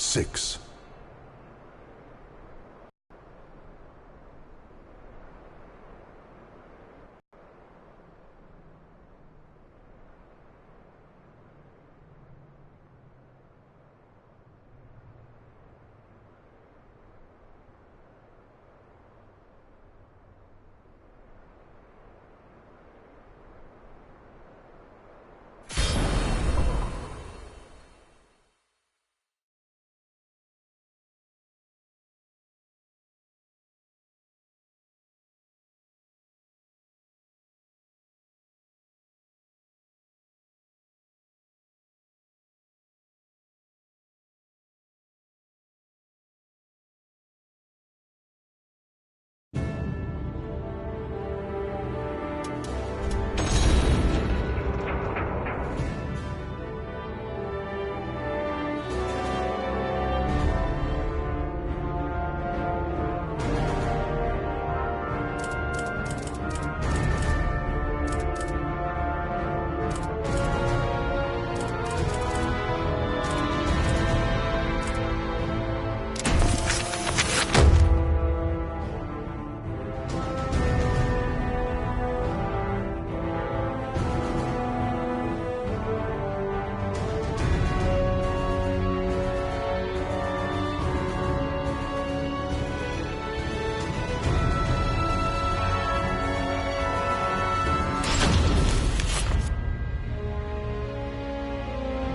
6.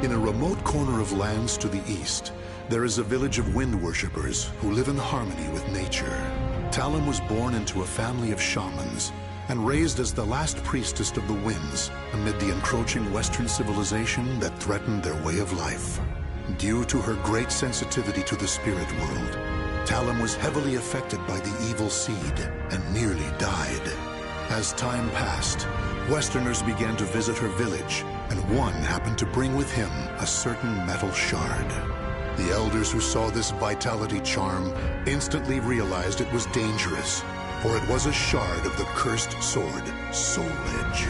In a remote corner of lands to the east, there is a village of wind worshippers who live in harmony with nature. Talum was born into a family of shamans and raised as the last priestess of the winds amid the encroaching Western civilization that threatened their way of life. Due to her great sensitivity to the spirit world, Talum was heavily affected by the evil seed and nearly died. As time passed, Westerners began to visit her village, and one happened to bring with him a certain metal shard. The elders who saw this vitality charm instantly realized it was dangerous, for it was a shard of the cursed sword, Soul Edge.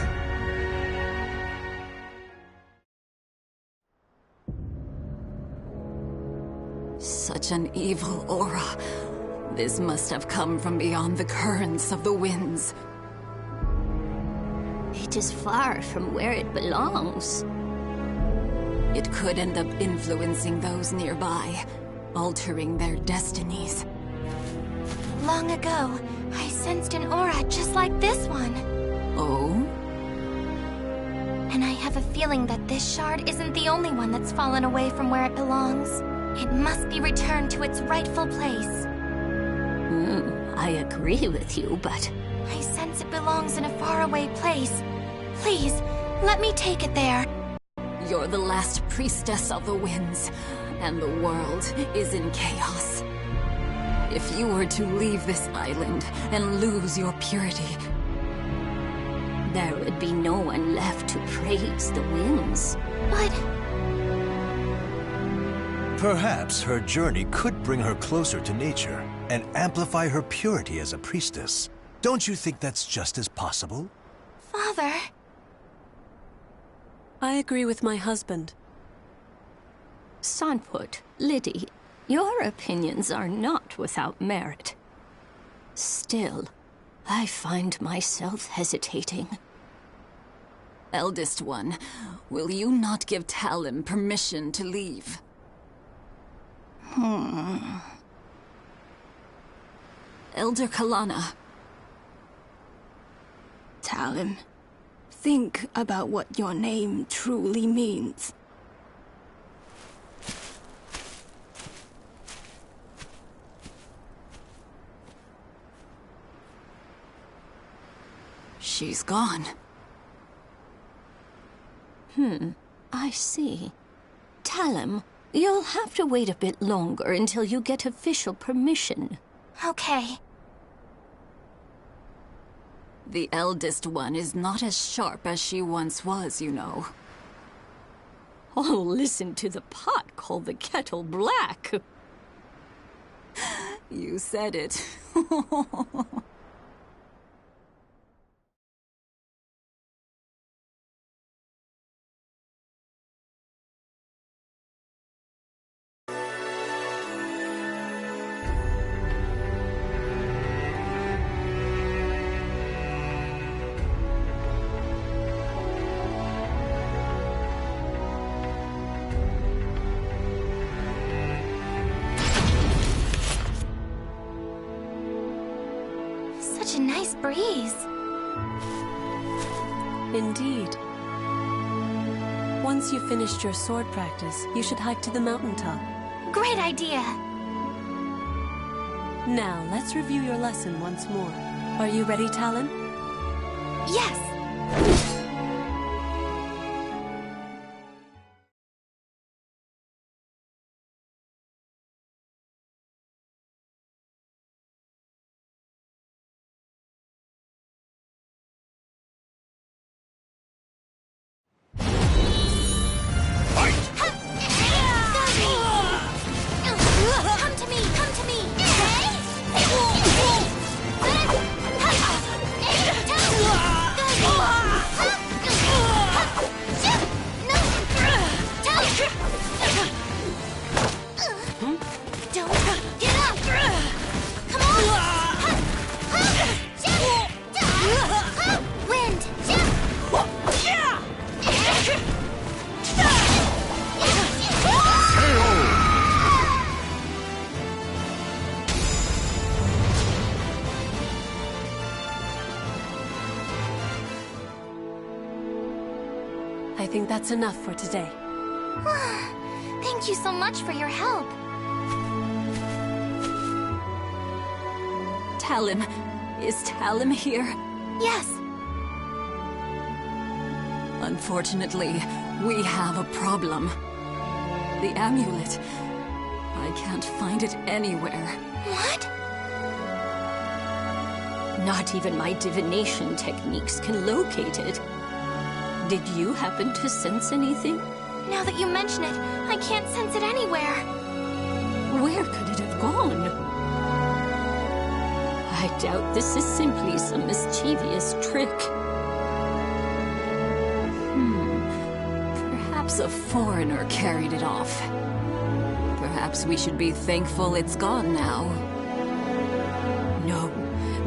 Such an evil aura. This must have come from beyond the currents of the winds. It is far from where it belongs. It could end up influencing those nearby, altering their destinies. Long ago, I sensed an aura just like this one. Oh? And I have a feeling that this shard isn't the only one that's fallen away from where it belongs. It must be returned to its rightful place. I agree with you, but... I sense it belongs in a faraway place. Please, let me take it there. You're the last priestess of the winds, and the world is in chaos. If you were to leave this island and lose your purity... there would be no one left to praise the winds. But... Perhaps her journey could bring her closer to nature and amplify her purity as a priestess. Don't you think that's just as possible? Father... I agree with my husband. Sanput, Liddy, your opinions are not without merit. Still, I find myself hesitating. Eldest one, will you not give Talum permission to leave? Elder Kalana. Talum, think about what your name truly means. She's gone. I see. Talum, you'll have to wait a bit longer until you get official permission. Okay. The eldest one is not as sharp as she once was, you know. Oh, listen to the pot call the kettle black. You said it. such a nice breeze. Indeed. Once you've finished your sword practice, you should hike to the mountaintop. Great idea! Now, let's review your lesson once more. Are you ready, Talon? Yes! Come to me! Come to me! Don't get up! Come on! Wind! I think that's enough for today. Thank you so much for your help. Talon. Is Talon here? Yes. Unfortunately, we have a problem. The amulet. I can't find it anywhere. What? Not even my divination techniques can locate it. Did you happen to sense anything? Now that you mention it, I can't sense it anywhere. Where could it have gone? I doubt this is simply some mischievous trick. Perhaps a foreigner carried it off. Perhaps we should be thankful it's gone now. No,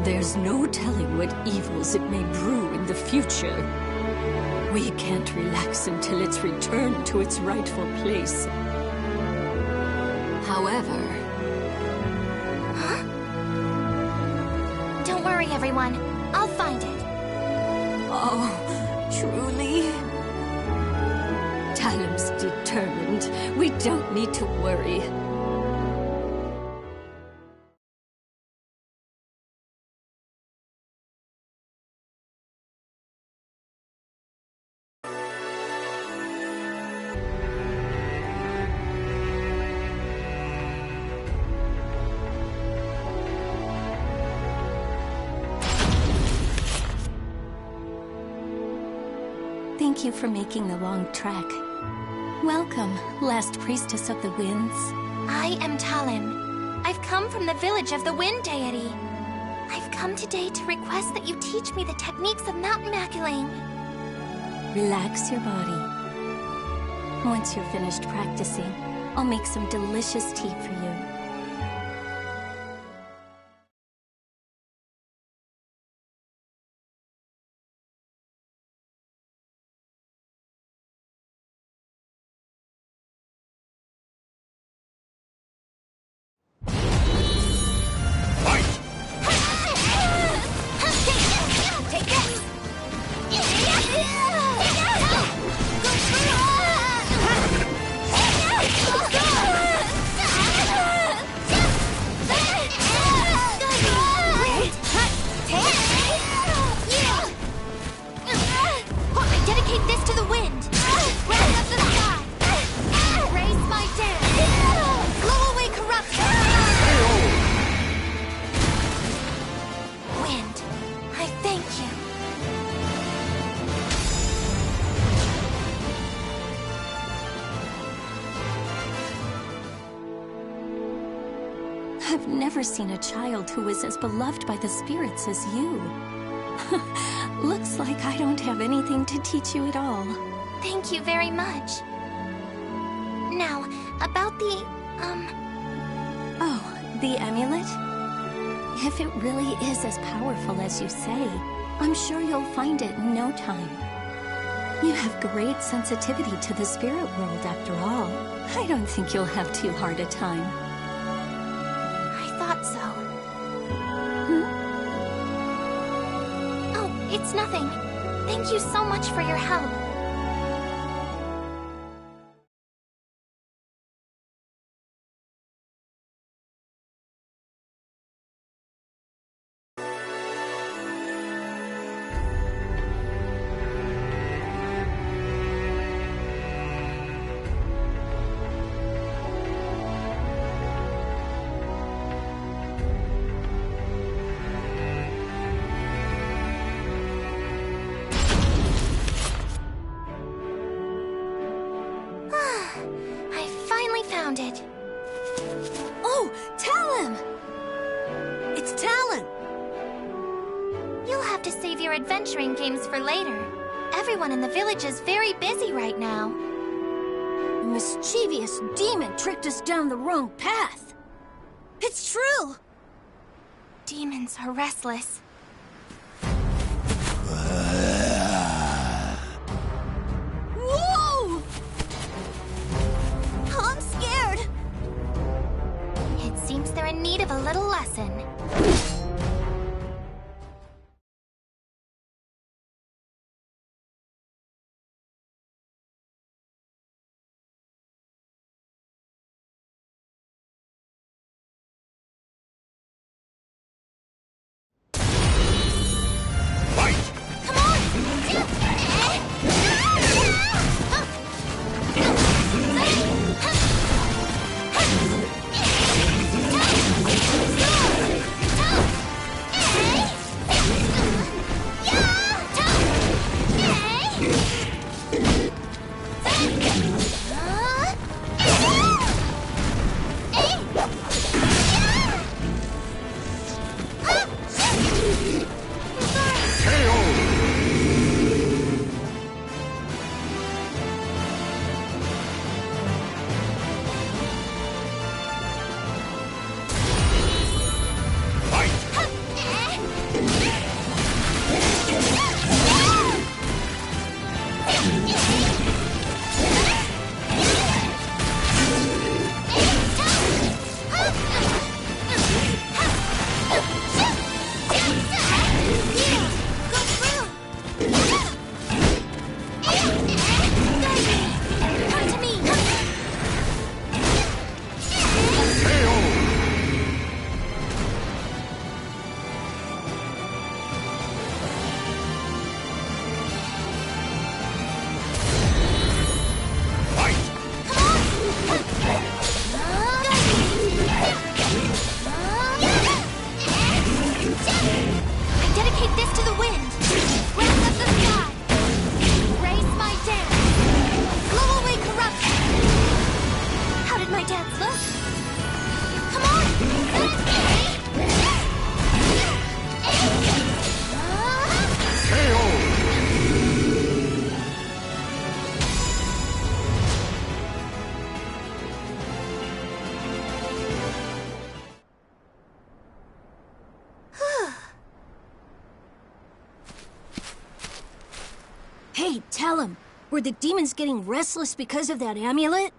there's no telling what evils it may brew in the future. We can't relax until it's returned to its rightful place. However... Huh? Don't worry, everyone. I'll find it. Oh, truly? Talon's determined. We don't need to worry. Thank you for making the long trek. Welcome, last priestess of the winds. I am Talon. I've come from the village of the Wind Deity. I've come today to request that you teach me the techniques of mountain maculating. Relax your body. Once you're finished practicing, I'll make some delicious tea for you. I've never seen a child who is as beloved by the spirits as you. Looks like I don't have anything to teach you at all. Thank you very much. Now, about the, Oh, the amulet? If it really is as powerful as you say, I'm sure you'll find it in no time. You have great sensitivity to the spirit world, after all. I don't think you'll have too hard a time. I thought so. It's nothing. Thank you so much for your help. Found it. Oh, Talon! It's Talon! You'll have to save your adventuring games for later. Everyone in the village is very busy right now. A mischievous demon tricked us down the wrong path. It's true! Demons are restless. Whoa! I'm scared. It seems they're in need of a little lesson. Hey, tell him. Were the demons getting restless because of that amulet?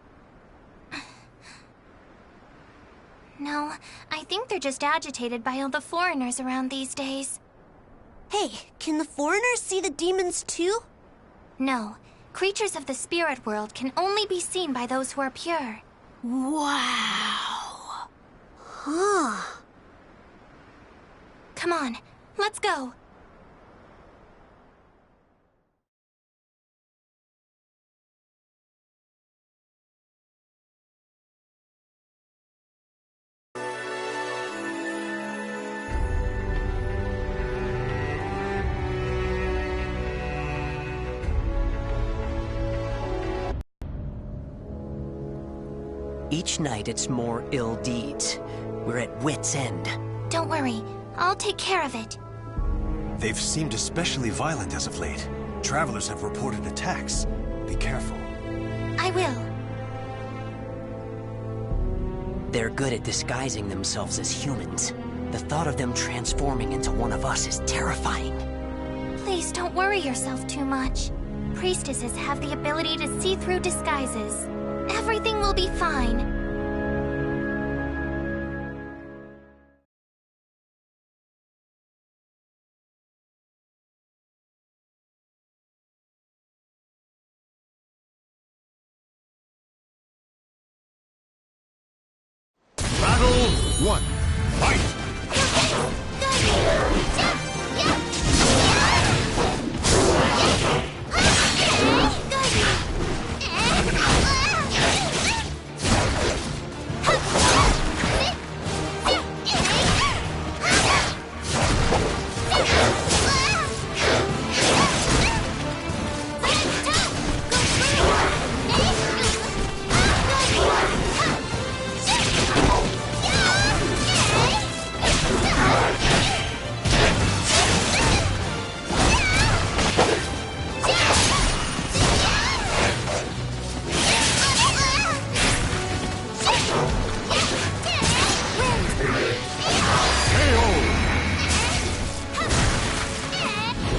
No, I think they're just agitated by all the foreigners around these days. Hey, can the foreigners see the demons too? No, creatures of the spirit world can only be seen by those who are pure. Wow. Huh. Come on, let's go. Each night it's more ill deeds. We're at wit's end. Don't worry, I'll take care of it. They've seemed especially violent as of late. Travelers have reported attacks. Be careful. I will. They're good at disguising themselves as humans. The thought of them transforming into one of us is terrifying. Please don't worry yourself too much. Priestesses have the ability to see through disguises. Everything will be fine. Battle 1. Fight!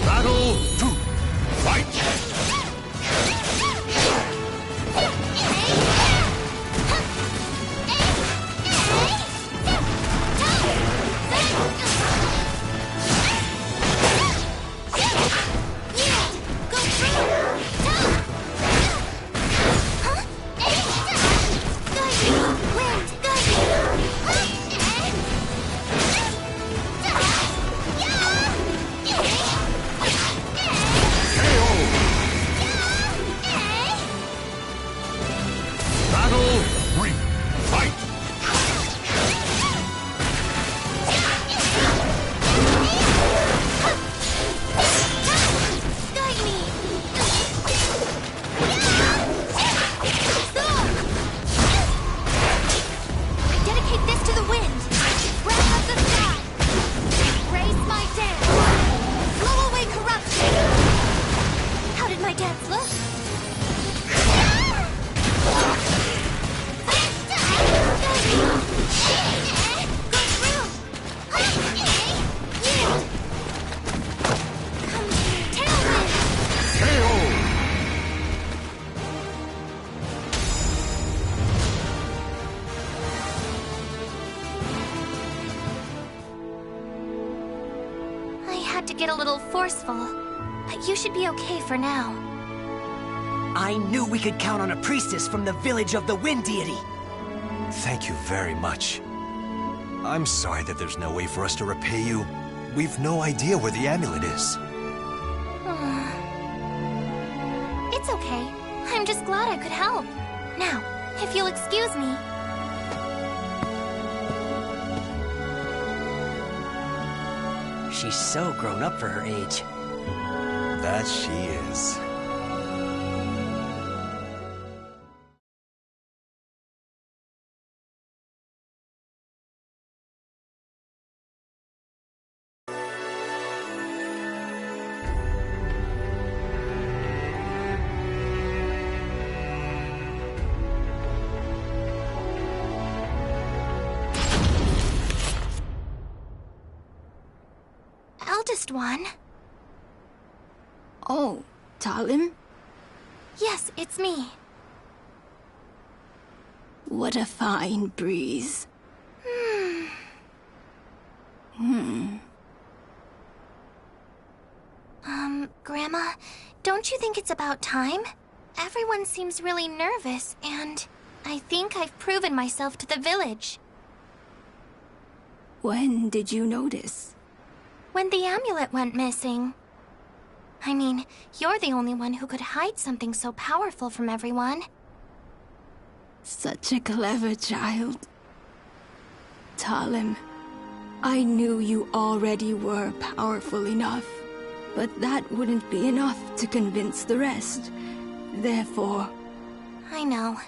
Battle 2. Fight! Battle 3. Fight! I dedicate this to the wind. Breath of the sky. Raise my dance. Blow away corruption. How did my dance look? To get a little forceful, but you should be okay for now. I knew we could count on a priestess from the village of the wind deity. Thank you very much. I'm sorry that there's no way for us to repay you. We've no idea where the amulet is. It's okay. I'm just glad I could help. Now, if you'll excuse me. She's so grown up for her age. That she is. Eldest one. Oh, Talim? Yes, it's me. What a fine breeze. Grandma, don't you think it's about time? Everyone seems really nervous, and I think I've proven myself to the village. When did you notice? When the amulet went missing. I mean, you're the only one who could hide something so powerful from everyone. Such a clever child. Talim, I knew you already were powerful enough, but that wouldn't be enough to convince the rest. Therefore... I know.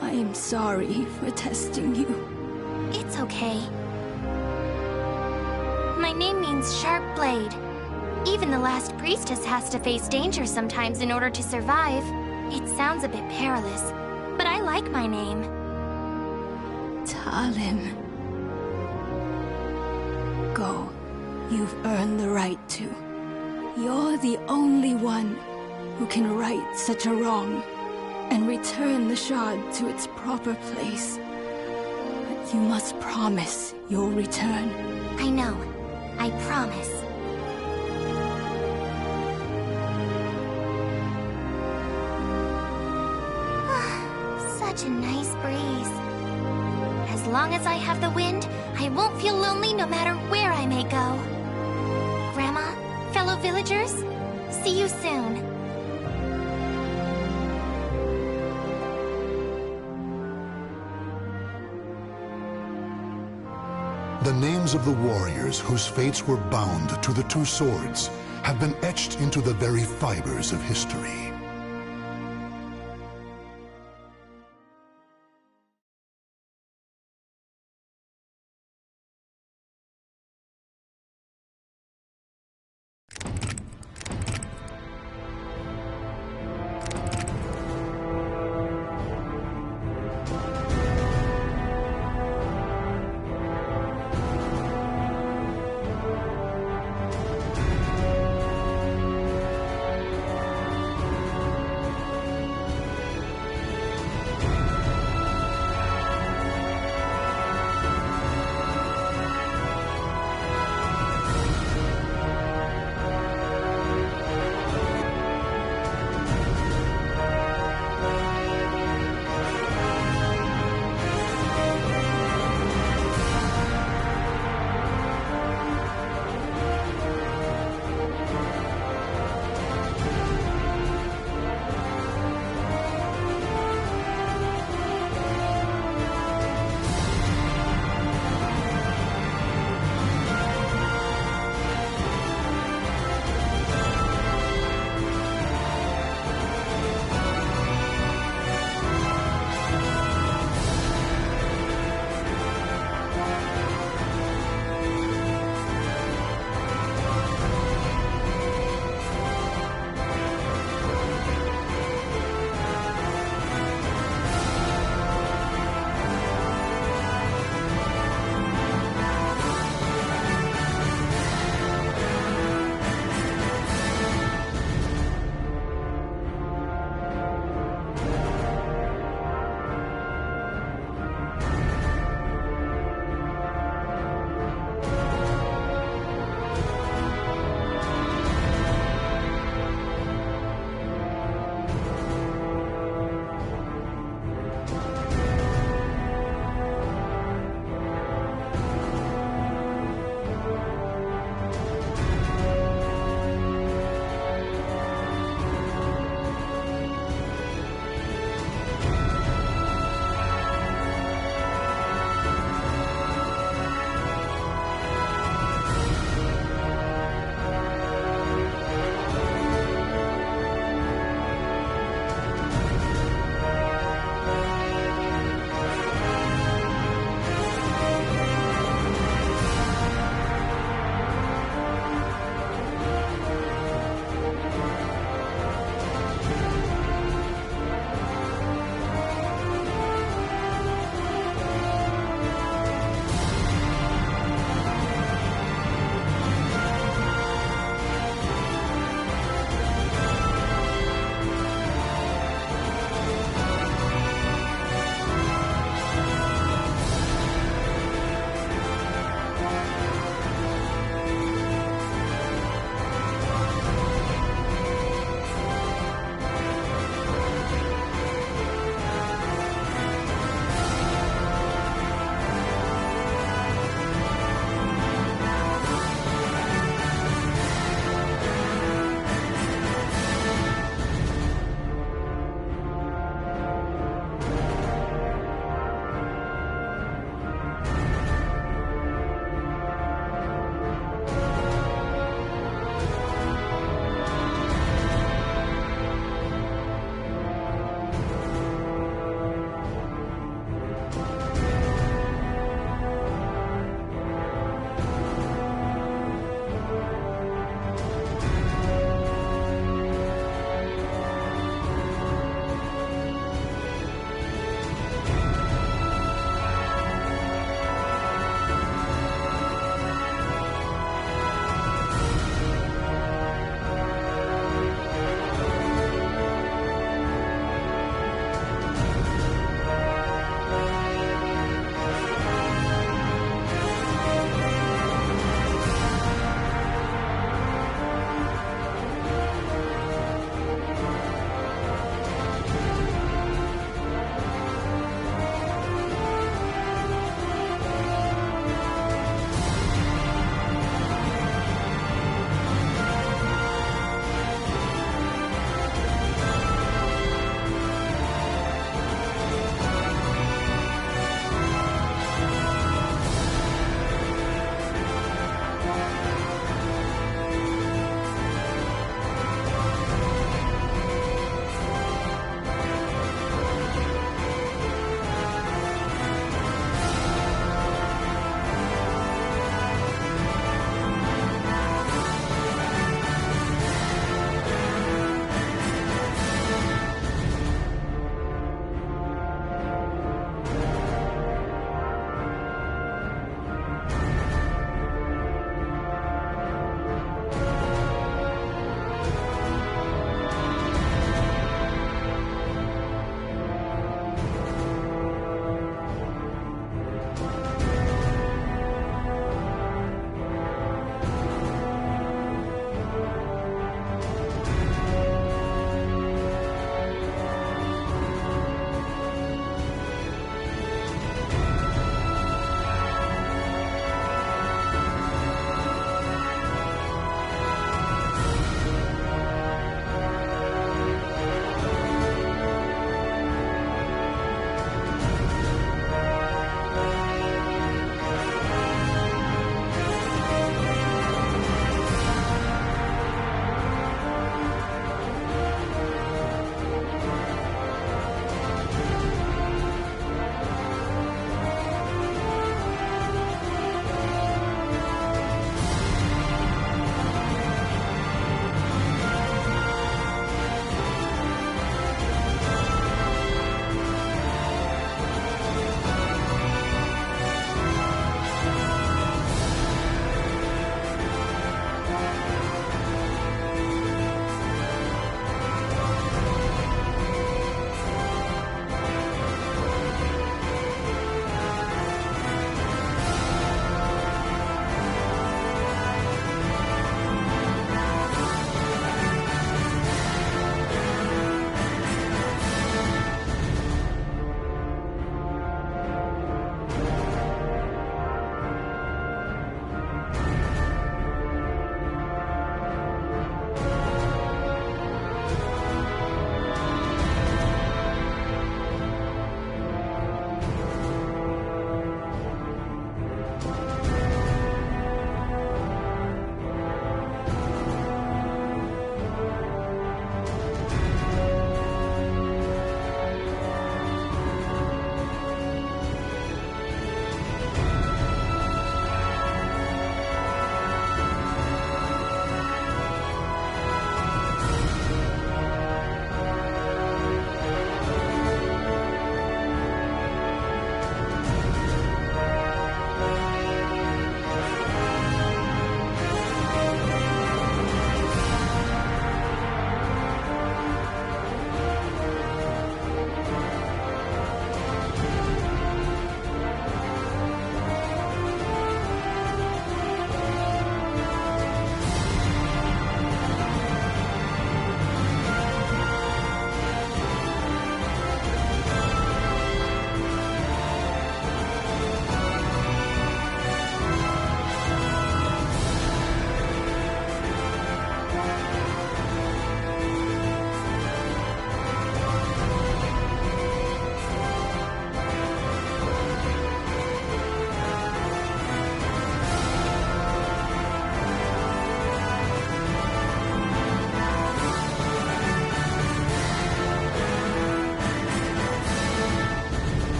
I am sorry for testing you. It's okay. My name means Sharp Blade. Even the last priestess has to face danger sometimes in order to survive. It sounds a bit perilous, but I like my name. Talim. Go. You've earned the right to. You're the only one who can right such a wrong and return the shard to its proper place. But you must promise you'll return. I know. I promise. such a nice breeze. As long as I have the wind, I won't feel lonely no matter where I may go. Grandma, fellow villagers, see you soon. The names of the warriors whose fates were bound to the two swords have been etched into the very fibers of history.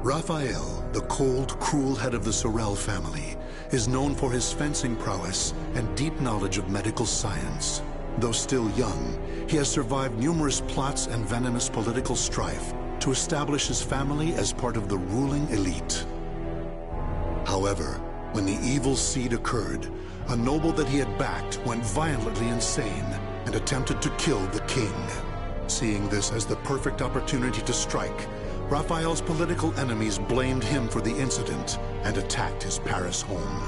Raphael, the cold, cruel head of the Sorel family, is known for his fencing prowess and deep knowledge of medical science. Though still young, he has survived numerous plots and venomous political strife to establish his family as part of the ruling elite. However, when the evil seed occurred, a noble that he had backed went violently insane and attempted to kill the king. Seeing this as the perfect opportunity to strike, Raphael's political enemies blamed him for the incident and attacked his Paris home.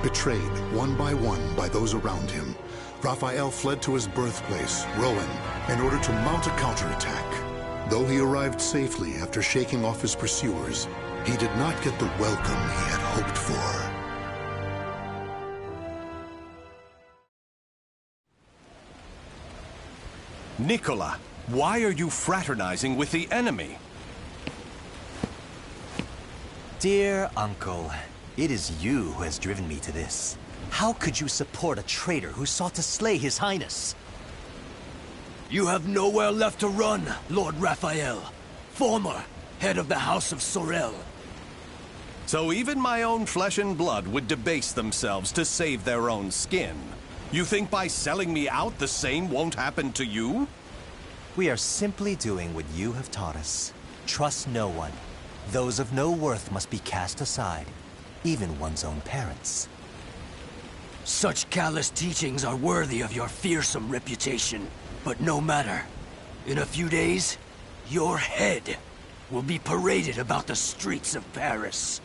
Betrayed one by those around him, Raphael fled to his birthplace, Rouen, in order to mount a counterattack. Though he arrived safely after shaking off his pursuers, he did not get the welcome he had hoped for. Nicola, why are you fraternizing with the enemy? Dear Uncle, it is you who has driven me to this. How could you support a traitor who sought to slay His Highness? You have nowhere left to run, Lord Raphael, former head of the House of Sorel. So even my own flesh and blood would debase themselves to save their own skin. You think by selling me out the same won't happen to you? We are simply doing what you have taught us. Trust no one. Those of no worth must be cast aside, even one's own parents. Such callous teachings are worthy of your fearsome reputation. But no matter. In a few days, your head will be paraded about the streets of Paris.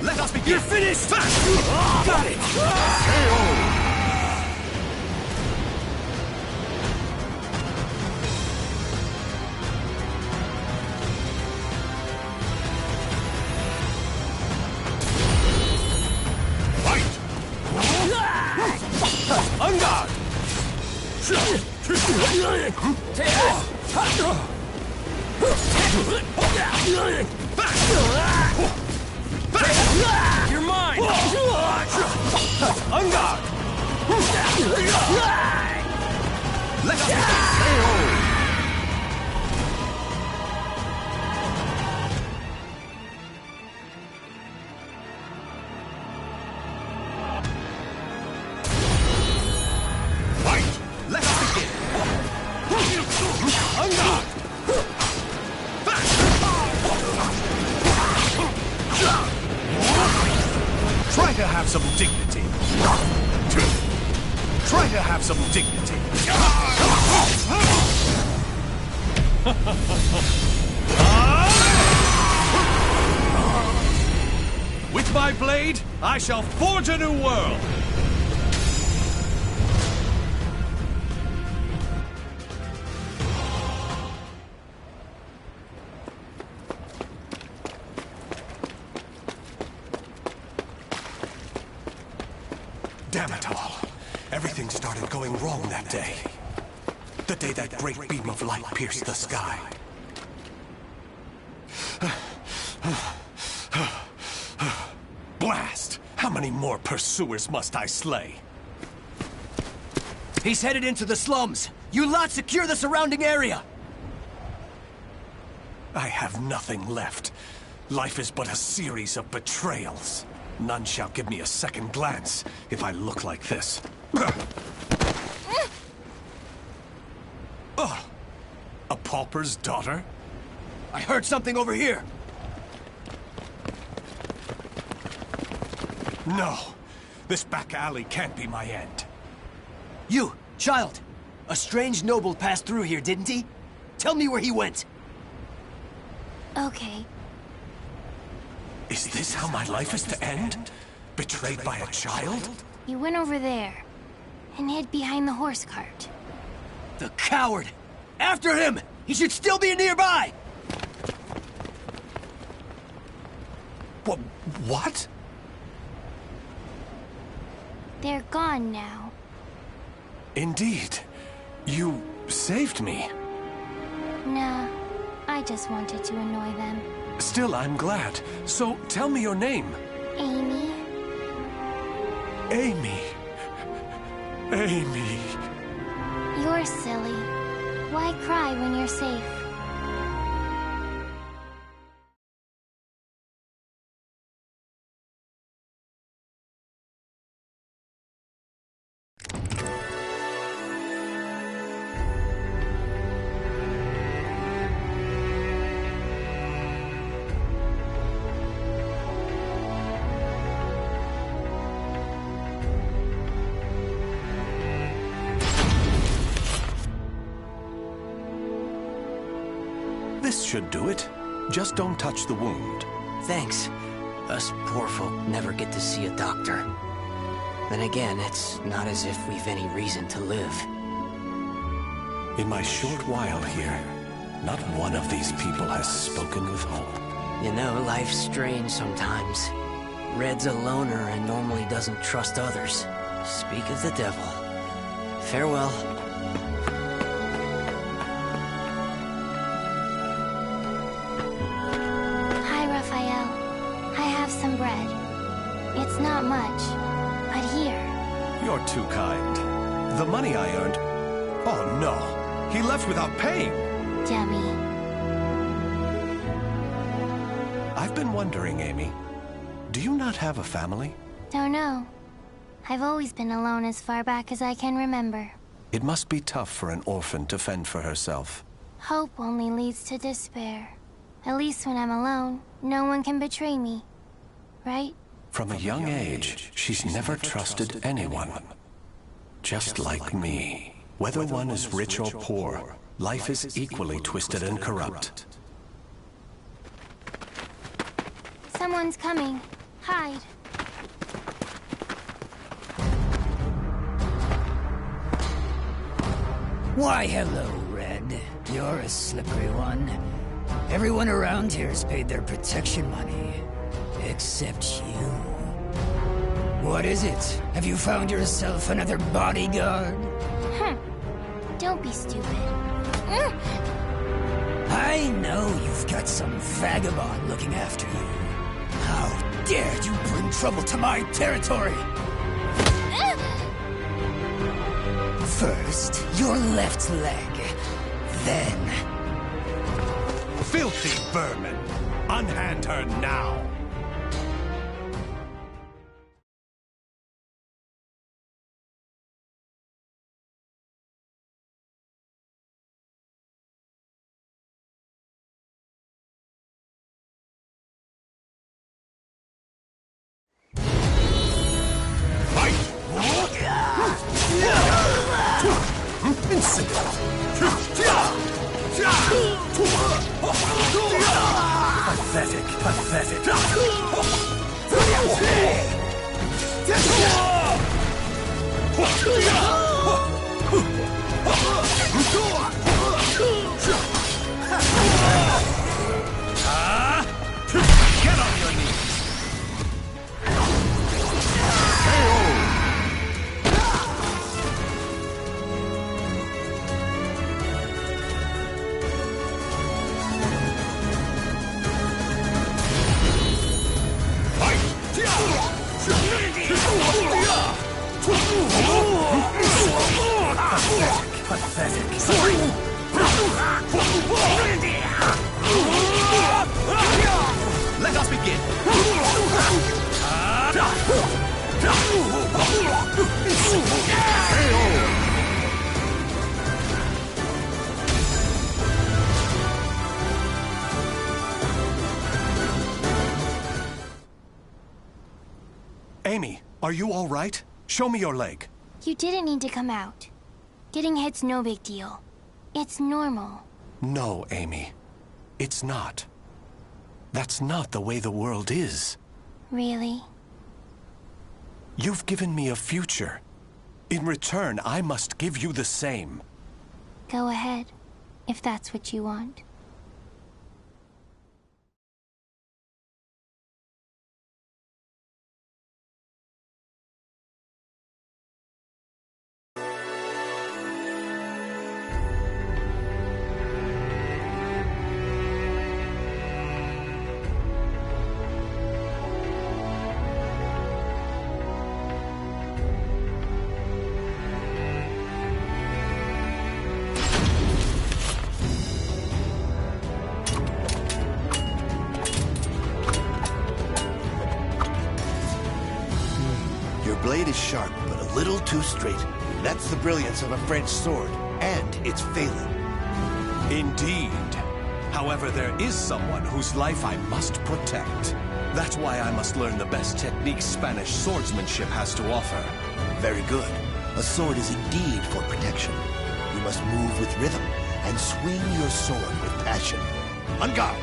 Let us begin! You're finished! Got it! On guard! You're mine! On guard! Let us begin! Try to have some dignity. Try to have some dignity. With my blade, I shall forge a new world. Damn it all. Everything started going wrong that day. The day that great beam of light pierced the sky. Blast! How many more pursuers must I slay? He's headed into the slums. You lot secure the surrounding area. I have nothing left. Life is but a series of betrayals. None shall give me a second glance if I look like this. A pauper's daughter? I heard something over here. No. This back alley can't be my end. You, child. A strange noble passed through here, didn't he? Tell me where he went. Okay. Is this how my life is to end? Betrayed by a child? He went over there and hid behind the horse cart. The coward! After him! He should still be nearby! What? They're gone now. Indeed. You saved me. Nah, I just wanted to annoy them. Still, I'm glad. So, tell me your name. Amy? Amy. Amy. You're silly. Why cry when you're safe? This should do it. Just don't touch the wound. Thanks. Us poor folk never get to see a doctor. Then again, it's not as if we've any reason to live. In my short while here, not one of these people has spoken with hope. You know, life's strange sometimes. Red's a loner and normally doesn't trust others. Speak of the devil. Farewell. Some bread. It's not much, but here. You're too kind. The money I earned... Oh, no. He left without paying. Dummy. I've been wondering, Amy. Do you not have a family? Don't know. I've always been alone as far back as I can remember. It must be tough for an orphan to fend for herself. Hope only leads to despair. At least when I'm alone, no one can betray me. Right? From a young age, she's never trusted anyone. Just like me. Whether one is rich or poor, Life is equally twisted and corrupt. Someone's coming. Hide. Why, hello, Red. You're a slippery one. Everyone around here's paid their protection money. Except you. What is it? Have you found yourself another bodyguard? Don't be stupid. I know you've got some vagabond looking after you. How dare you bring trouble to my territory? First, your left leg. Then... Filthy vermin! Unhand her now! Pathetic, pathetic. Get on your knees! Let us begin. Amy, are you all right? Show me your leg. You didn't need to come out. Getting hit's no big deal. It's normal. No, Amy. It's not. That's not the way the world is. Really? You've given me a future. In return, I must give you the same. Go ahead, if that's what you want. Blade is sharp, but a little too straight. That's the brilliance of a French sword, and it's failing. Indeed. However, there is someone whose life I must protect. That's why I must learn the best techniques Spanish swordsmanship has to offer. Very good. A sword is indeed for protection. You must move with rhythm and swing your sword with passion. On guard!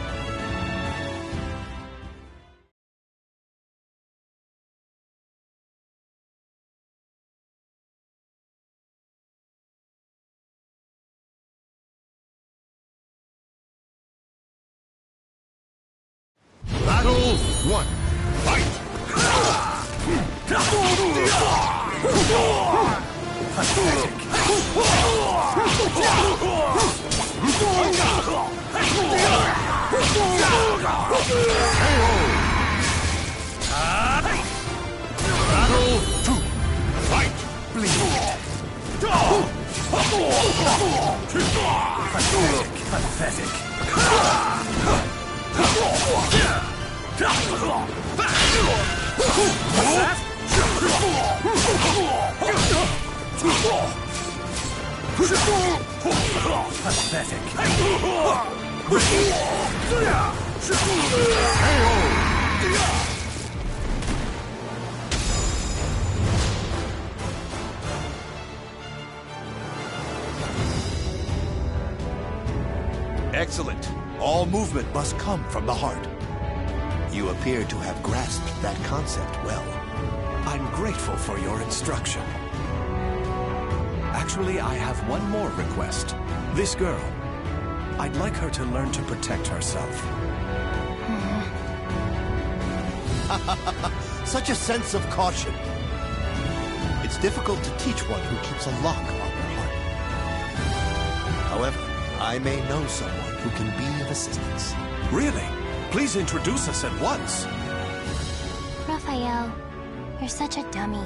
Battle 1. Fight! Battle 2. Fight! Pathetic. All movement must come from the heart. You appear to have grasped that concept well. I'm grateful for your instruction. Actually, I have one more request. This girl, I'd like her to learn to protect herself. Such a sense of caution. It's difficult to teach one who keeps a lock on their heart. However, I may know someone who can be of assistance. Really? Please introduce us at once. Raphael, you're such a dummy.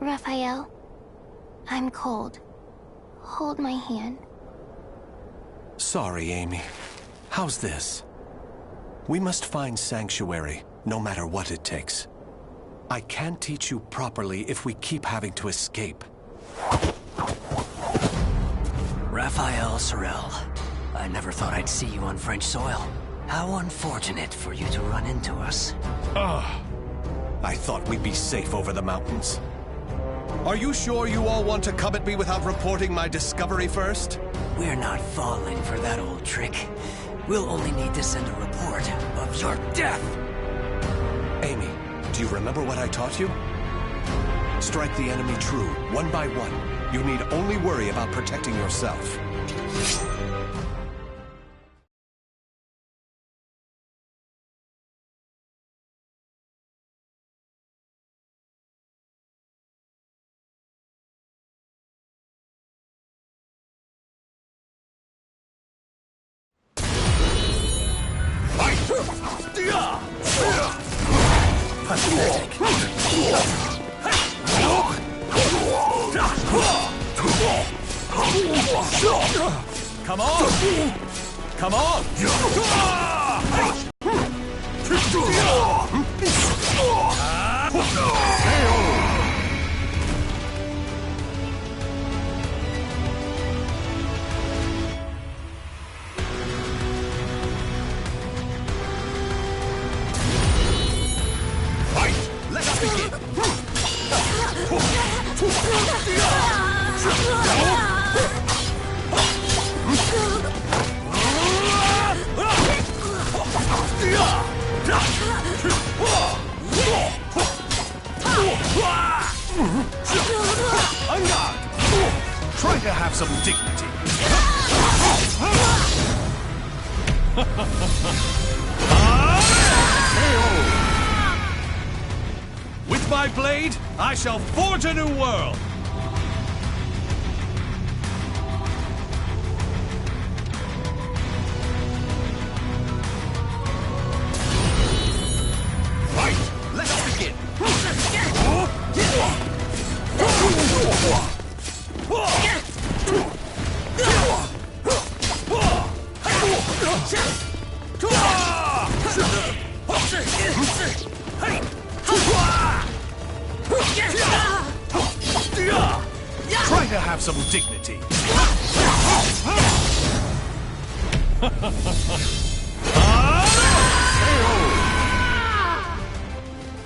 Raphael, I'm cold. Hold my hand. Sorry, Amy. How's this? We must find sanctuary, no matter what it takes. I can't teach you properly if we keep having to escape. Raphael Sorel, I never thought I'd see you on French soil. How unfortunate for you to run into us. I thought we'd be safe over the mountains. Are you sure you all want to come at me without reporting my discovery first? We're not falling for that old trick. We'll only need to send a report of your death. Amy, do you remember what I taught you? Strike the enemy true, one by one. You need only worry about protecting yourself. Pathetic. Come on! Come on! Let us begin! Try to have some dignity. With my blade, I shall forge a new world! Fight! Let us begin! Try to have some dignity.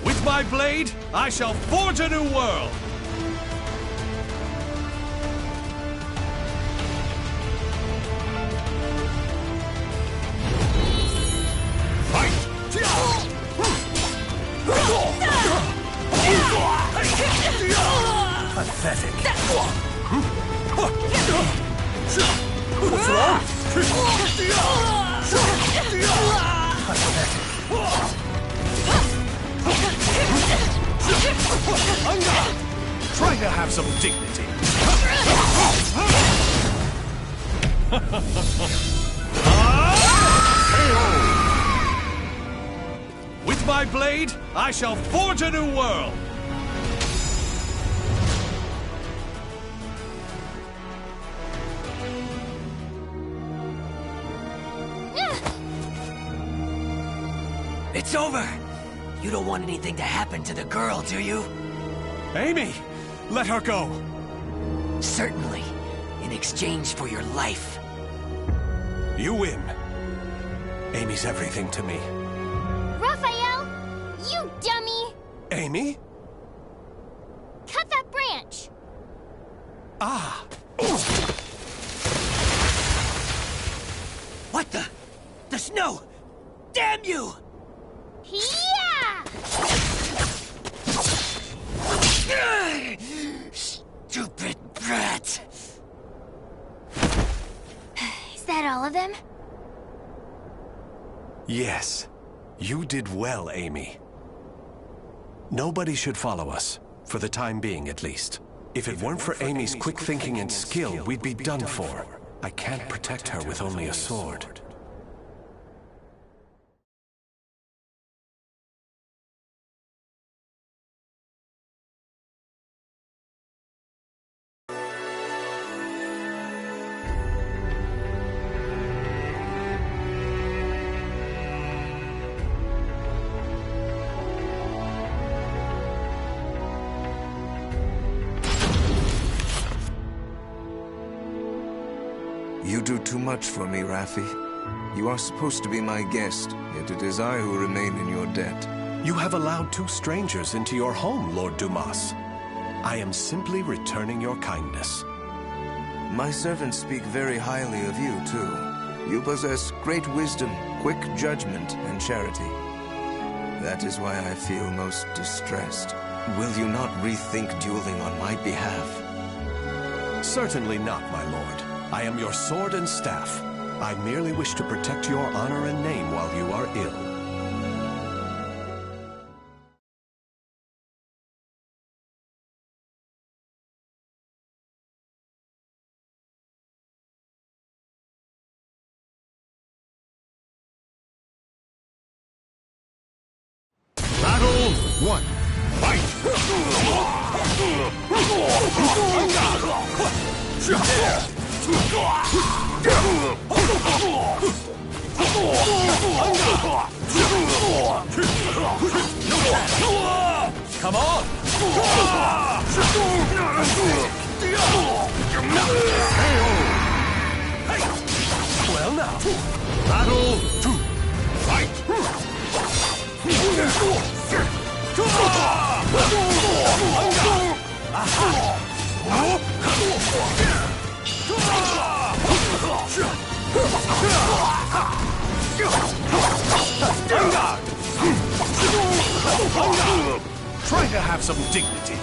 With my blade, I shall forge a new world. Pathetic. What's wrong? Try to have some dignity. With my blade, I shall forge a new world. It's over! You don't want anything to happen to the girl, do you? Amy! Let her go! Certainly. In exchange for your life. You win. Amy's everything to me. Raphael! You dummy! Amy? Cut that branch! Ah! What the? The snow! Damn you! Yeah! Stupid brat! Is that all of them? Yes. You did well, Amy. Nobody should follow us, for the time being at least. If it weren't for Amy's quick thinking and skill, we'd be done for. I can't protect her with only a sword. You do too much for me, Raffi. You are supposed to be my guest, yet it is I who remain in your debt. You have allowed 2 strangers into your home, Lord Dumas. I am simply returning your kindness. My servants speak very highly of you, too. You possess great wisdom, quick judgment, and charity. That is why I feel most distressed. Will you not rethink dueling on my behalf? Certainly not, my lord. I am your sword and staff. I merely wish to protect your honor and name while you are ill. Battle 1. Fight! Come on! Well now. Battle 2. Fight! Try to have some dignity.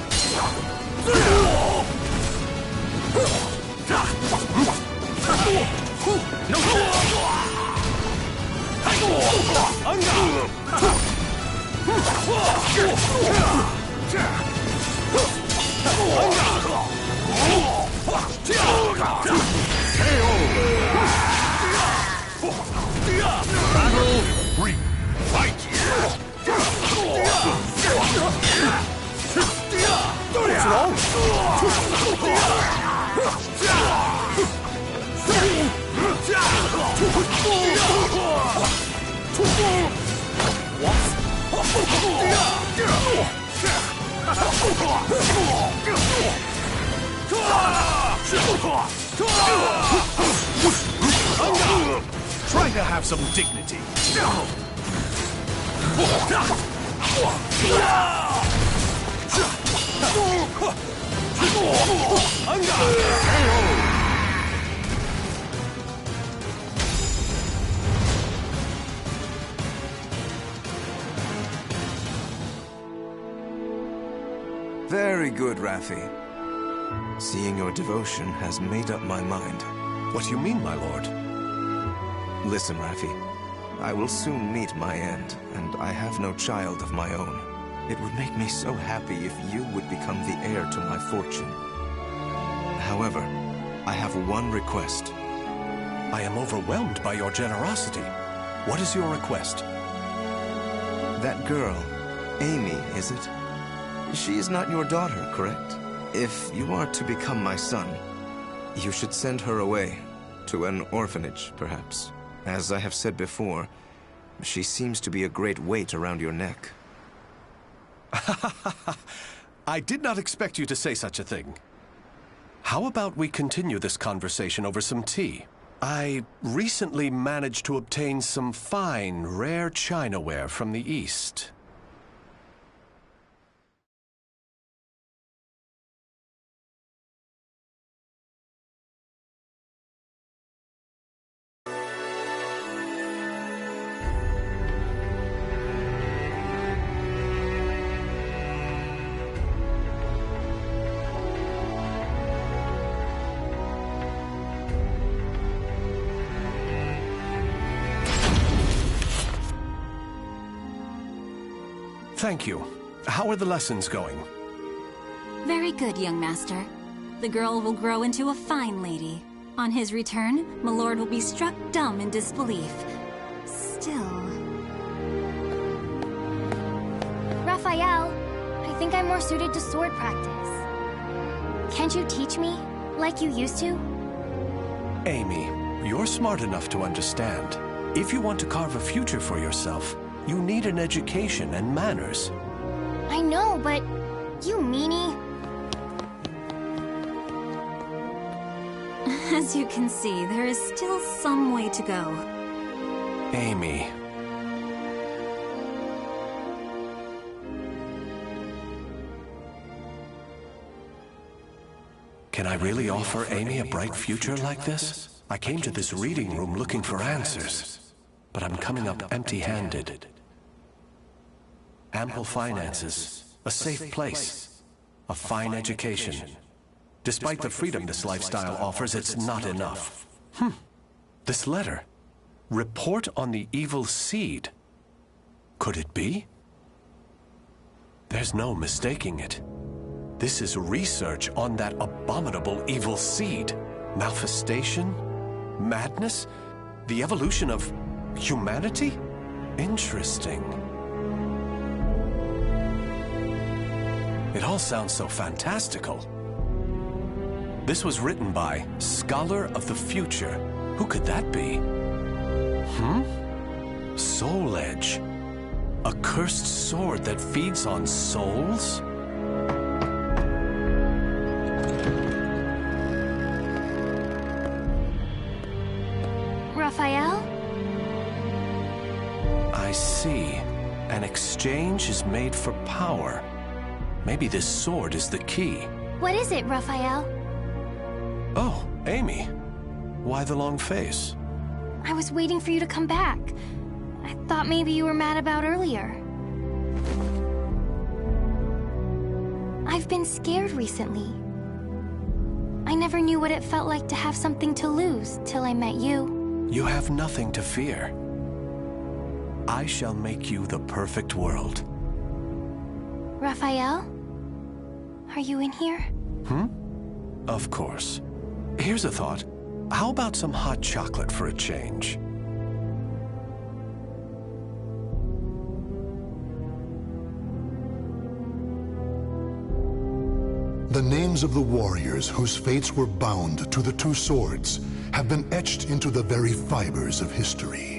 Battle 3. Fight! What's wrong? Try to have some dignity. Very good, Raffi. Seeing your devotion has made up my mind. What do you mean, my lord? Listen, Raffi. I will soon meet my end, and I have no child of my own. It would make me so happy if you would become the heir to my fortune. However, I have one request. I am overwhelmed by your generosity. What is your request? That girl, Amy, is it? She is not your daughter, correct? If you are to become my son, you should send her away, to an orphanage, perhaps. As I have said before, She seems to be a great weight around your neck. I did not expect you to say such a thing. How about we continue this conversation over some tea? I recently managed to obtain some fine, rare chinaware from the East. Thank you. How are the lessons going? Very good, young master. The girl will grow into a fine lady. On his return, Milord will be struck dumb in disbelief. Still... Raphael, I think I'm more suited to sword practice. Can't you teach me, like you used to? Amy, you're smart enough to understand. If you want to carve a future for yourself, you need an education and manners. I know, but you meanie. As you can see, there is still some way to go. Amy. Can I really offer Amy a bright future like this? I came to this reading room looking for answers, but I'm coming up empty-handed. Ample finances, a safe place, a fine education. Despite the freedom this lifestyle offers, it's not enough. This letter. Report on the evil seed. Could it be? There's no mistaking it. This is research on that abominable evil seed. Malfestation? Madness? The evolution of humanity? Interesting. It all sounds so fantastical. This was written by Scholar of the Future. Who could that be? Soul Edge. A cursed sword that feeds on souls? Raphael? I see. An exchange is made for power. Maybe this sword is the key. What is it, Raphael? Oh, Amy. Why the long face? I was waiting for you to come back. I thought maybe you were mad about earlier. I've been scared recently. I never knew what it felt like to have something to lose till I met you. You have nothing to fear. I shall make you the perfect world. Raphael? Are you in here? Of course. Here's a thought. How about some hot chocolate for a change? The names of the warriors whose fates were bound to the two swords have been etched into the very fibers of history.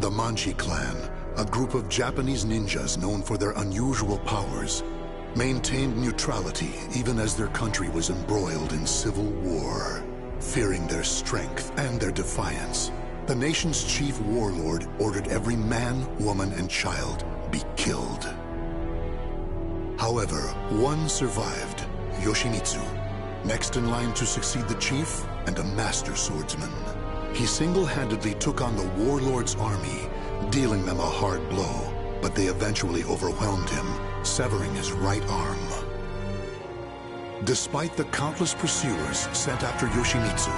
The Manji clan, a group of Japanese ninjas known for their unusual powers, maintained neutrality even as their country was embroiled in civil war. Fearing their strength and their defiance, the nation's chief warlord ordered every man, woman, and child be killed. However, one survived, Yoshimitsu, next in line to succeed the chief and a master swordsman. He single-handedly took on the warlord's army, dealing them a hard blow, but they eventually overwhelmed him, severing his right arm. Despite the countless pursuers sent after Yoshimitsu,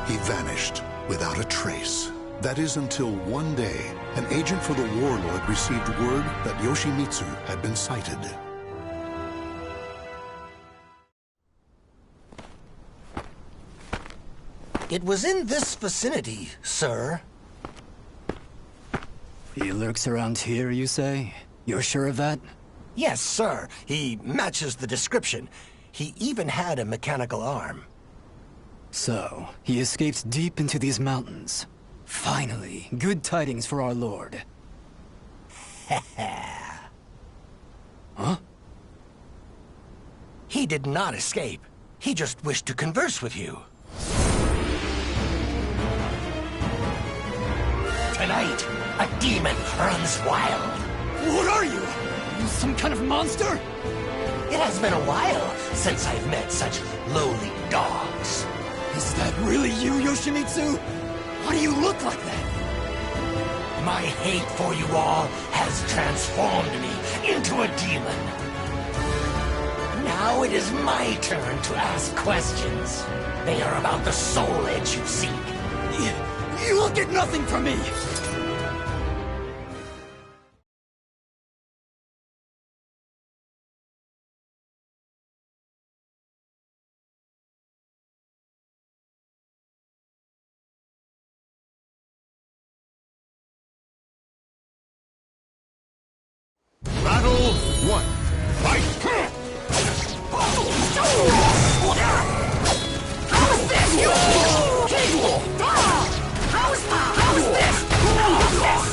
he vanished without a trace. That is until one day, an agent for the warlord received word that Yoshimitsu had been sighted. It was in this vicinity, sir. He lurks around here, you say? You're sure of that? Yes, sir. He matches the description. He even had a mechanical arm. So, he escaped deep into these mountains. Finally, good tidings for our lord. Huh? He did not escape. He just wished to converse with you. Tonight, a demon runs wild. What are you? Some kind of monster? It has been a while since I've met such lowly dogs. Is that really you, Yoshimitsu? Why do you look like that? My hate for you all has transformed me into a demon. Now it is my turn to ask questions. They are about the soul edge you seek. You will get nothing from me! Battle 1. Fight! How is this? How is this?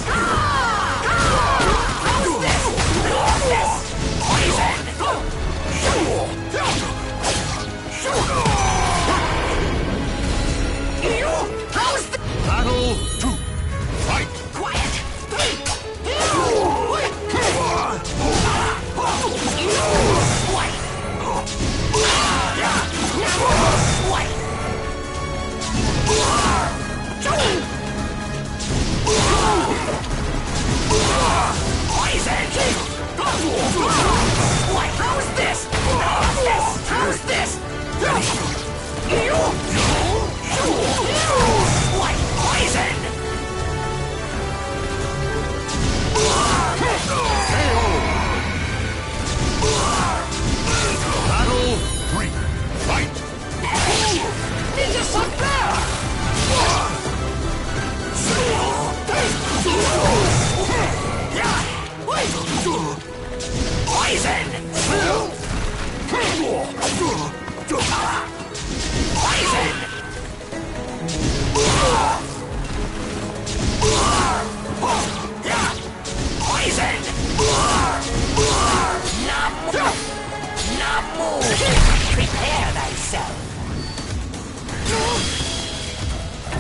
Battle 2. Fight! Quiet! How is this? How is this? Poison! Battle 3. Fight! Ninja Suck Poison! Poison! Poison! Namu! Prepare thyself!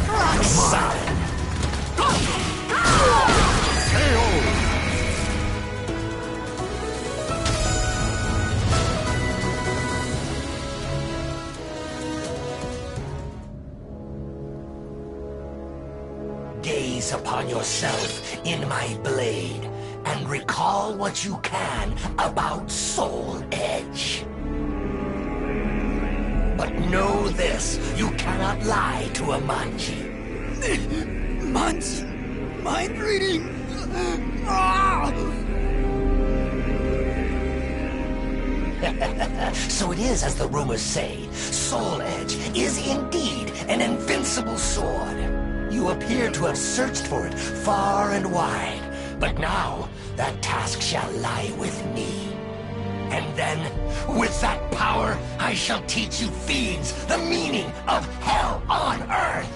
Rock solid! Gaze upon yourself in my blade and recall what you can about Soul Edge. But know this, you cannot lie to a Manji. Manji? Mind reading? So it is as the rumors say. Soul Edge is indeed an invincible sword. You appear to have searched for it far and wide, but now that task shall lie with me. And then, with that power, I shall teach you fiends the meaning of hell on earth.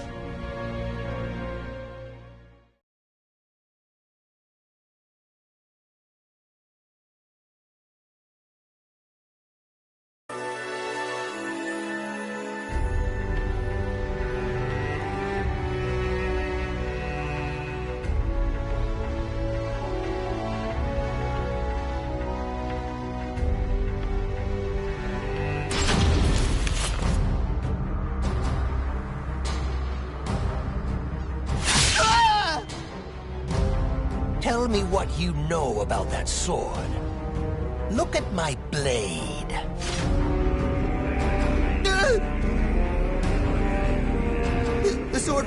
Tell me what you know about that sword. Look at my blade. The sword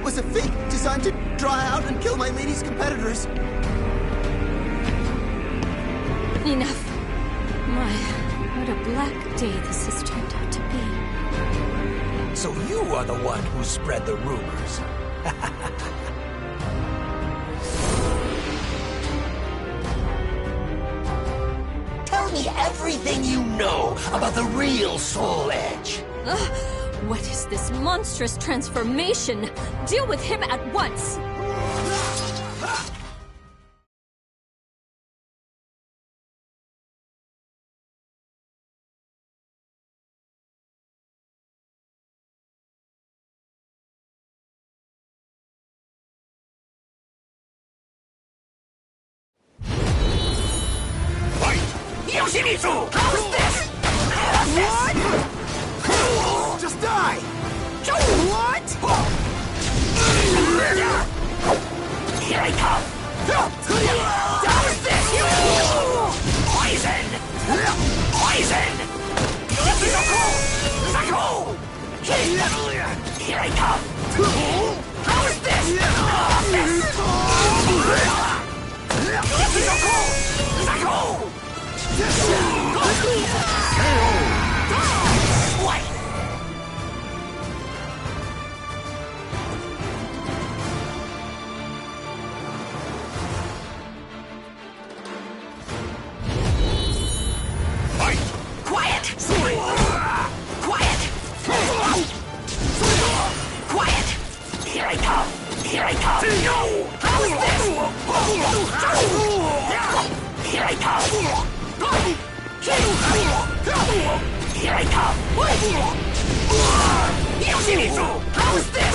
was a fake designed to draw out and kill my lady's competitors. Enough. My, what a black day this has turned out to be. So you are the one who spread the rumors. Tell me everything you know about the real Soul Edge. What is this monstrous transformation? Deal with him at once! Yoshimitsu! How's this? What? Just die! What? Here I come! How's this? Poison! Poison! Sakuro! Here I come! How is this? Sakuro! What? Quiet! Quiet! Quiet! Here I come! Here I come! No! How is this? Here I come! Here I come! Yoshimitsu! How is this?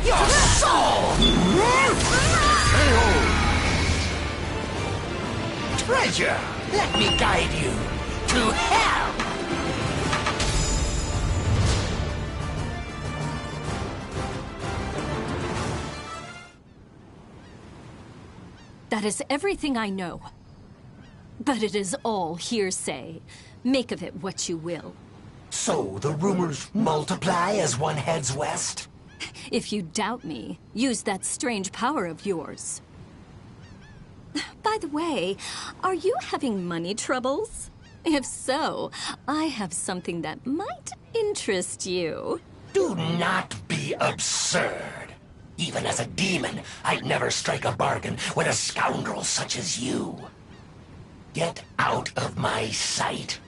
Your soul! Treasure, let me guide you to hell! That is everything I know. But it is all hearsay. Make of it what you will. So the rumors multiply as one heads west? If you doubt me, use that strange power of yours. By the way, are you having money troubles? If so, I have something that might interest you. Do not be absurd. Even as a demon, I'd never strike a bargain with a scoundrel such as you. Get out of my sight.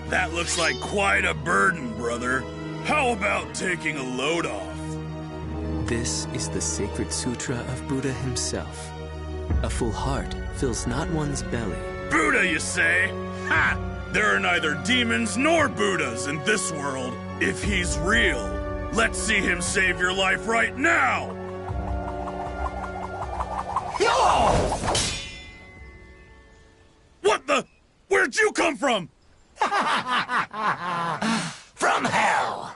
That looks like quite a burden, brother. How about taking a load off? This is the sacred sutra of Buddha himself. A full heart fills not one's belly. Buddha, you say? Ha! There are neither demons nor Buddhas in this world. If he's real, let's see him save your life right now! Yo! What the? Where'd you come from? From hell!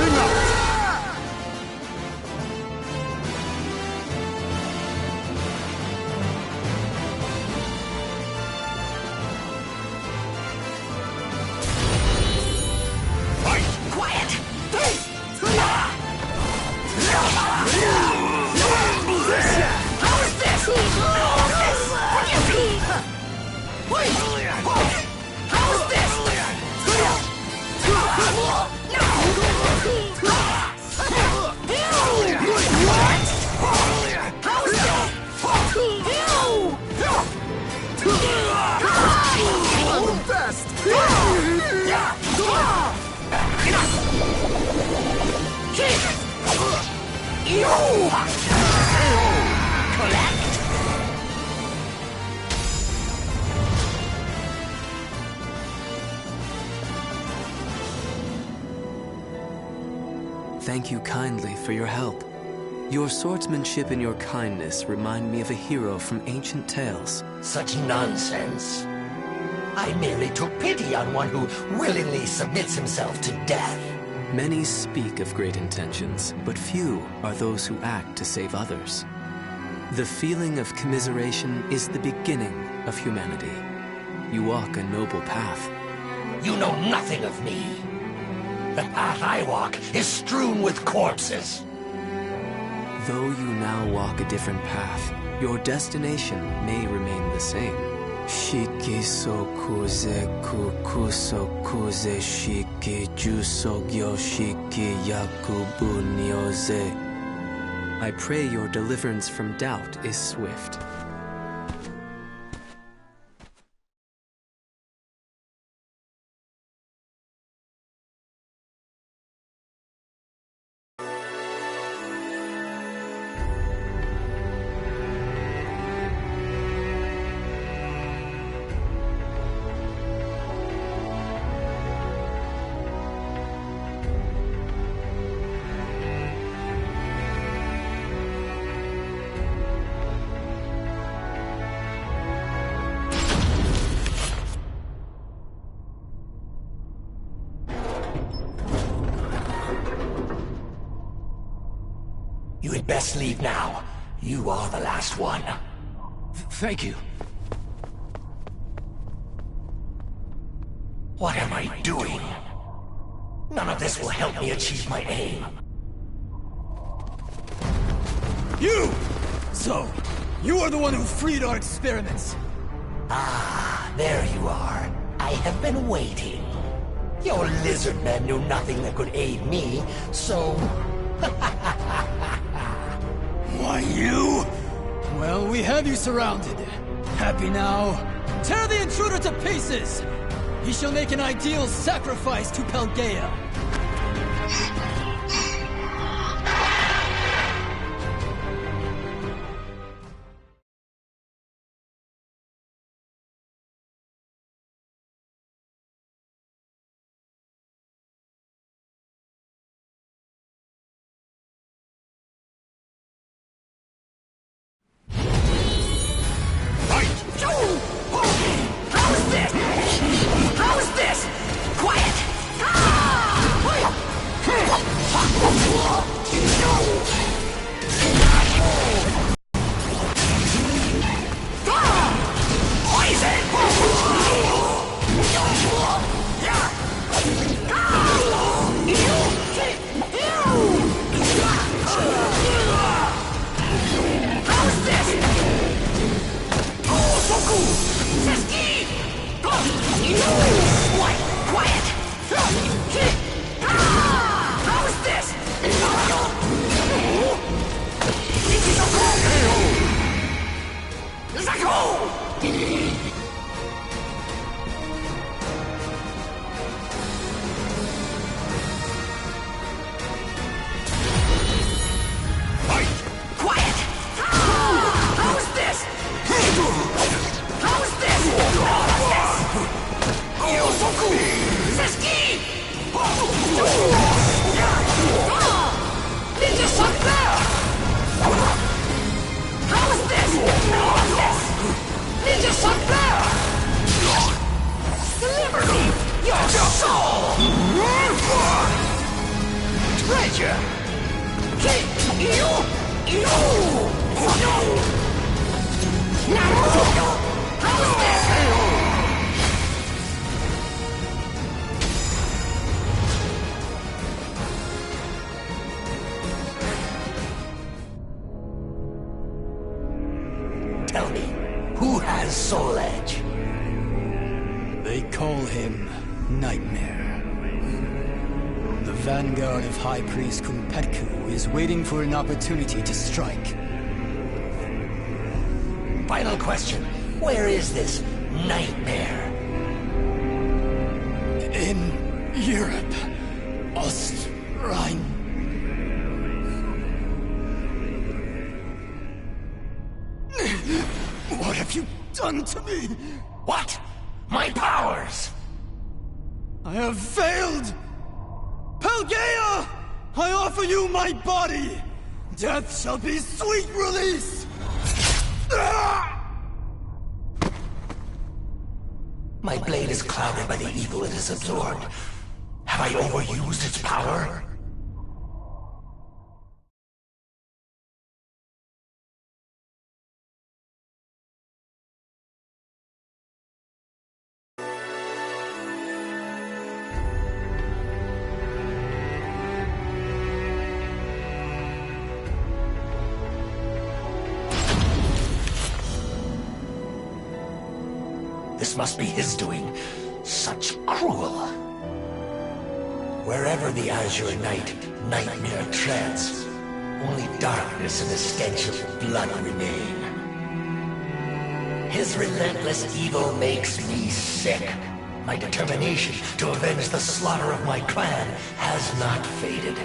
Moving out! Thank you kindly for your help. Your swordsmanship and your kindness remind me of a hero from ancient tales. Such nonsense. I merely took pity on one who willingly submits himself to death. Many speak of great intentions, but few are those who act to save others. The feeling of commiseration is the beginning of humanity. You walk a noble path. You know nothing of me. The path I walk is strewn with corpses. Though you now walk a different path, your destination may remain the same. Shiki sokuze kukuso kuze shiki jusogyo shiki yakubu nyoze. I pray your deliverance from doubt is swift. You had best leave now. You are the last one. Thank you. What am I doing? None of this will help me achieve my aim. You! So, you are the one who freed our experiments. Ah, there you are. I have been waiting. Your lizard men knew nothing that could aid me, so... Why, you? Well, we have you surrounded. Happy now? Tear the intruder to pieces! He shall make an ideal sacrifice to Pelgaea. treasure! Tell me, who has Soul Edge? They call him Nightmare. The vanguard of High Priest Kumpetku is waiting for an opportunity to strike. Final question. Where is this Nightmare? In Europe. Ostrine. What have you done to me? What? My powers! I have failed! Pelgaea! I offer you my body! Death shall be sweet release! My blade is clouded by the evil it has absorbed. Have I overused its power? This must be his doing. Such cruel. Wherever the Azure Knight, Nightmare treads, only darkness and the stench of blood remain. His relentless evil makes me sick. My determination to avenge the slaughter of my clan has not faded.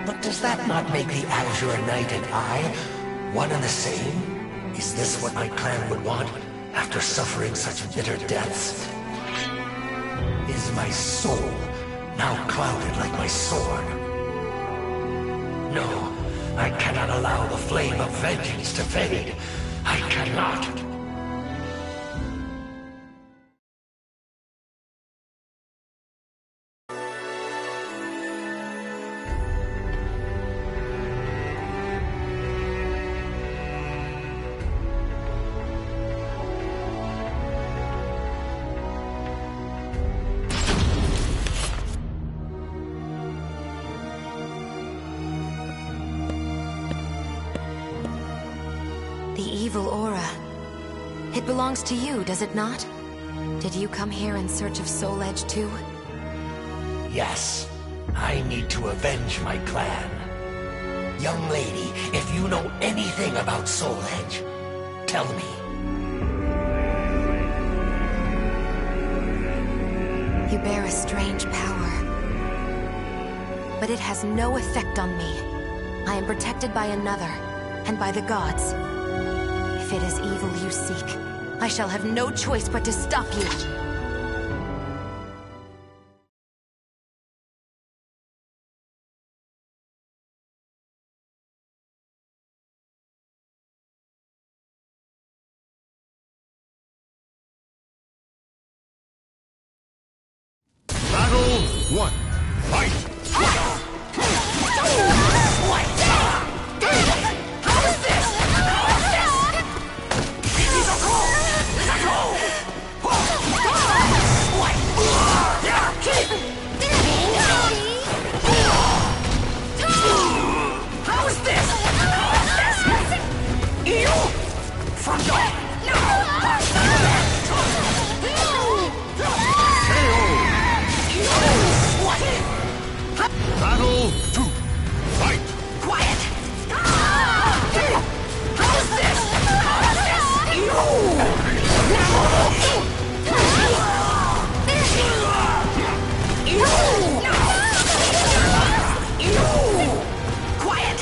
But does that not make the Azure Knight and I one and the same? Is this what my clan would want? After suffering such bitter deaths? Is my soul now clouded like my sword? No, I cannot allow the flame of vengeance to fade. I cannot. Evil aura. It belongs to you, does it not? Did you come here in search of Soul Edge too? Yes, I need to avenge my clan. Young lady, if you know anything about Soul Edge, tell me. You bear a strange power. But it has no effect on me. I am protected by another, and by the gods. If it is evil you seek, I shall have no choice but to stop you. Battle 1. Fight! Battle 2. Fight! Quiet! How's this? Quiet!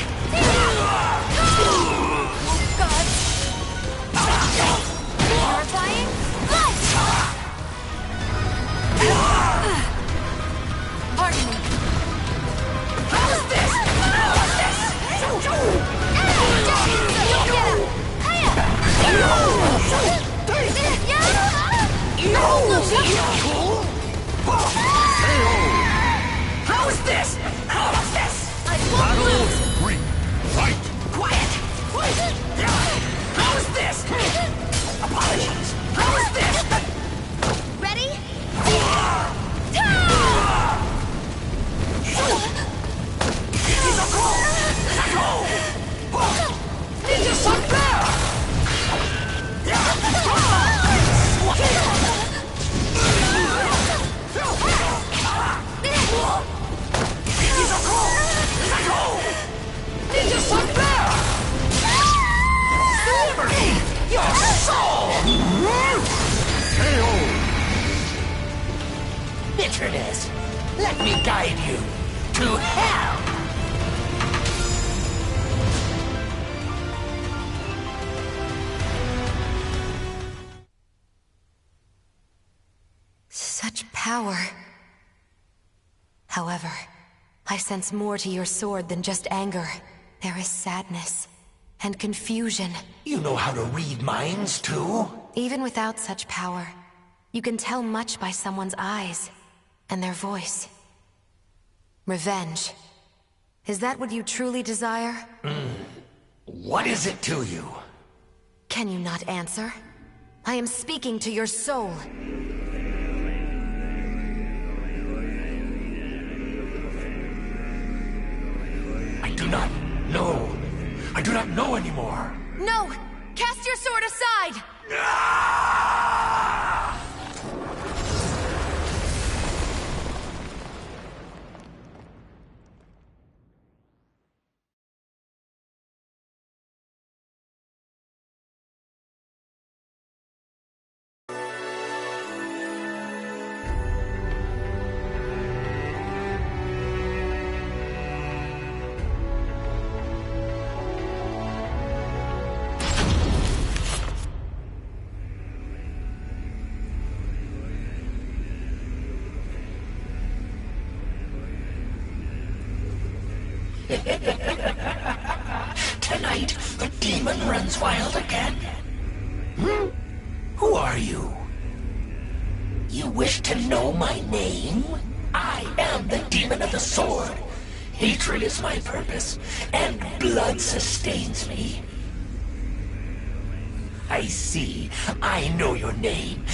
bitterness. Let me guide you to hell. Such power. However, I sense more to your sword than just anger. There is sadness and confusion. You know how to read minds, too? Even without such power, you can tell much by someone's eyes and their voice. Revenge. Is that what you truly desire? What is it to you? Can you not answer? I am speaking to your soul. I do not know. I do not know anymore. No! Cast your sword aside! Tonight, the demon runs wild again. Who are you? You wish to know my name? I am the demon of the sword. Hatred is my purpose, and blood sustains me. I see. I know your name.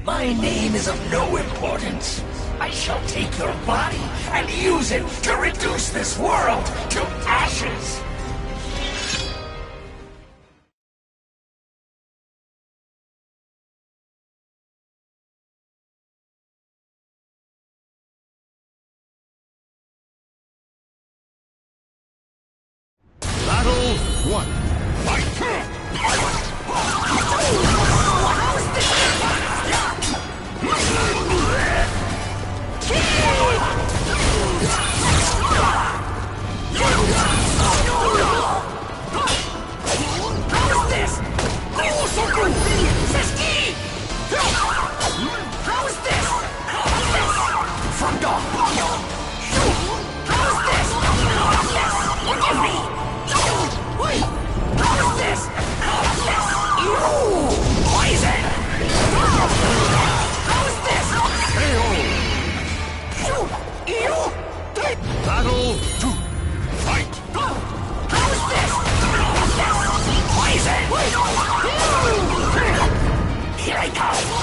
My name is of no importance. I shall take your body and use it to reduce this world to ashes. Battle 1. Fight! Battle 2. Fight! How is this? Poison! Here I come!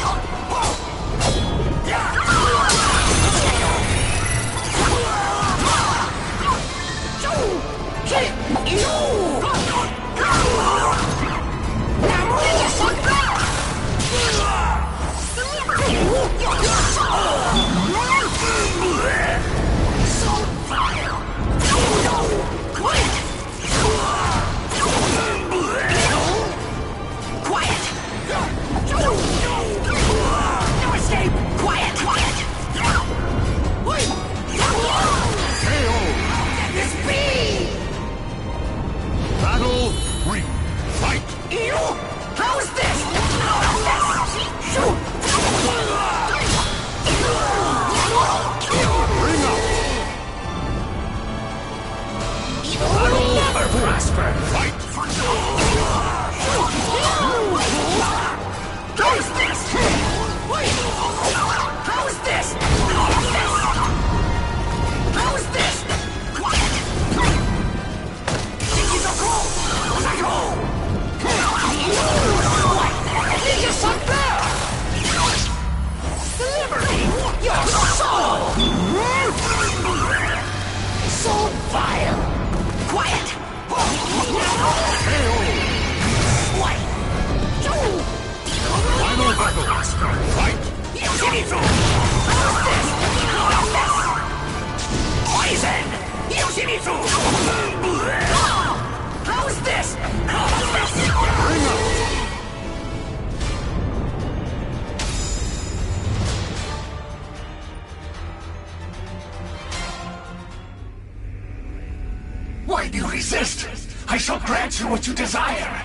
grant you what you desire.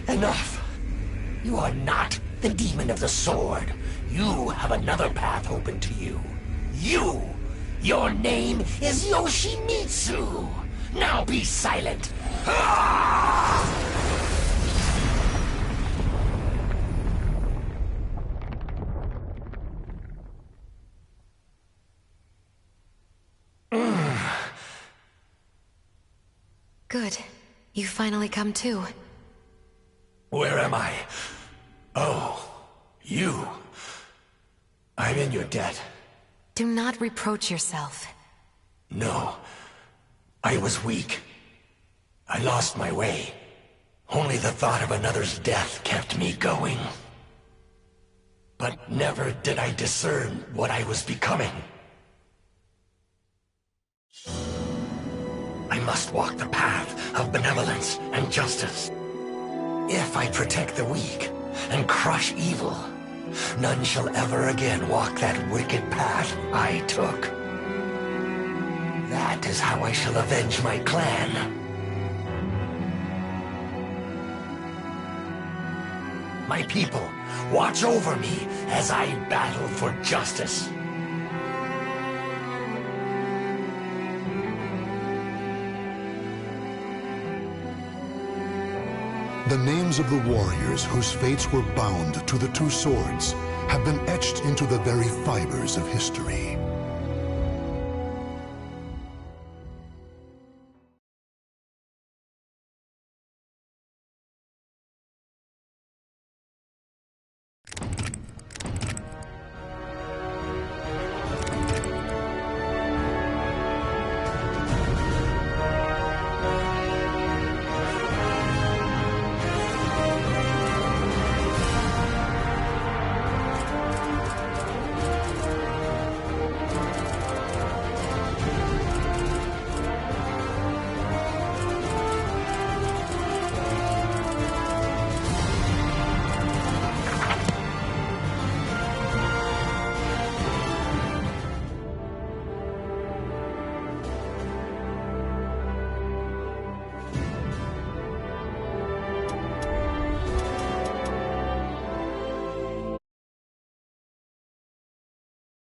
Enough. You are not the demon of the sword. You have another path open to you. Your name is Yoshimitsu. Now be silent. Good. You finally come to. Where am I? Oh, you. I'm in your debt. Do not reproach yourself. No. I was weak. I lost my way. Only the thought of another's death kept me going. But never did I discern what I was becoming. I must walk the path of benevolence and justice. If I protect the weak and crush evil, none shall ever again walk that wicked path I took. That is how I shall avenge my clan. My people, watch over me as I battle for justice. The names of the warriors whose fates were bound to the two swords have been etched into the very fibers of history.